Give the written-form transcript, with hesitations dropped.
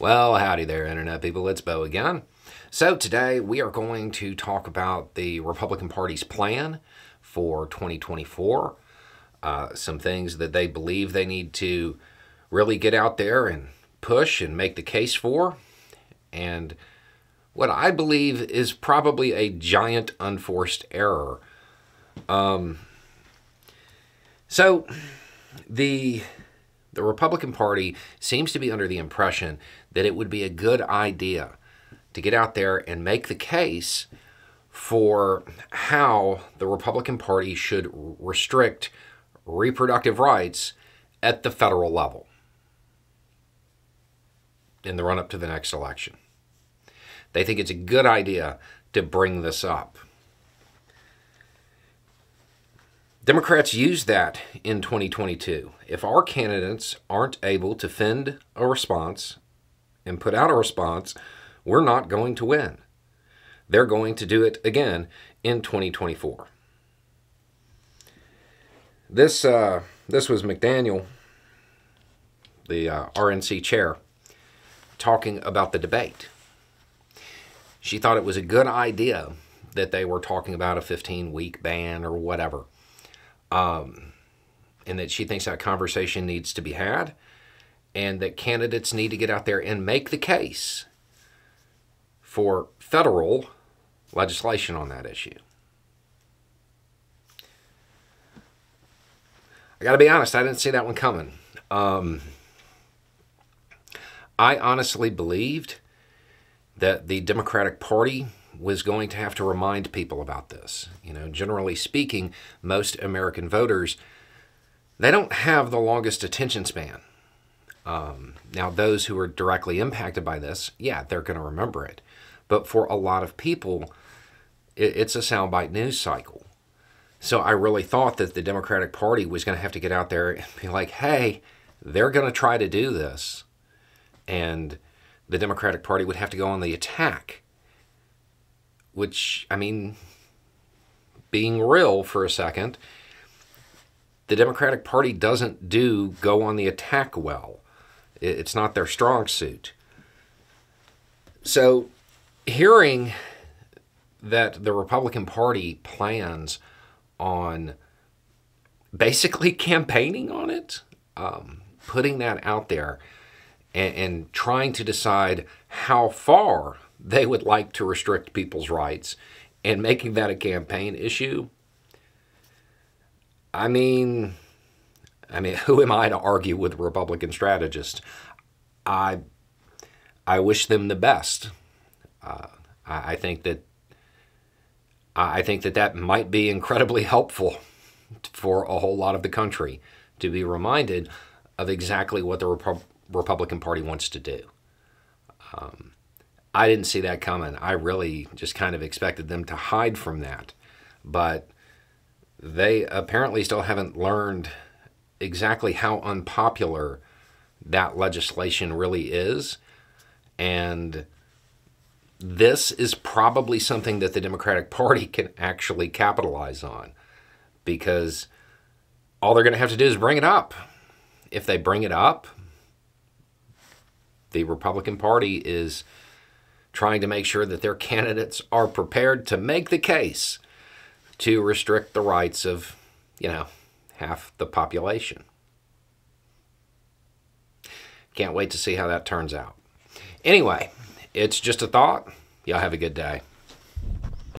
Well, howdy there, Internet people. It's Bo again. So today we are going to talk about the Republican Party's plan for 2024, some things that they believe they need to really get out there and push and make the case for, and what I believe is probably a giant unforced error. So the Republican Party seems to be under the impression that it would be a good idea to get out there and make the case for how the Republican Party should restrict reproductive rights at the federal level in the run-up to the next election. They think it's a good idea to bring this up. Democrats used that in 2022. If our candidates aren't able to fend a response and put out a response, we're not going to win. They're going to do it again in 2024. This was McDaniel, the RNC chair, talking about the debate. She thought it was a good idea that they were talking about a 15-week ban or whatever. And that she thinks that conversation needs to be had, and that candidates need to get out there and make the case for federal legislation on that issue. I got to be honest, I didn't see that one coming. I honestly believed that the Democratic Party was going to have to remind people about this. You know, generally speaking, most American voters, they don't have the longest attention span. Now, those who are directly impacted by this, yeah, they're going to remember it. But for a lot of people, it's a soundbite news cycle. So I really thought that the Democratic Party was going to have to get out there and be like, hey, they're going to try to do this. And the Democratic Party would have to go on the attack. Which, I mean, being real for a second, the Democratic Party doesn't go on the attack well. It's not their strong suit. So, hearing that the Republican Party plans on basically campaigning on it, putting that out there, and trying to decide how far they would like to restrict people's rights and making that a campaign issue. I mean, who am I to argue with Republican strategists? I wish them the best. I think that that might be incredibly helpful for a whole lot of the country to be reminded of exactly what the Republican Party wants to do. I didn't see that coming. I really just kind of expected them to hide from that. But they apparently still haven't learned exactly how unpopular that legislation really is. And this is probably something that the Democratic Party can actually capitalize on, because all they're going to have to do is bring it up. If they bring it up, the Republican Party is trying to make sure that their candidates are prepared to make the case to restrict the rights of, half the population. Can't wait to see how that turns out. Anyway, it's just a thought. Y'all have a good day.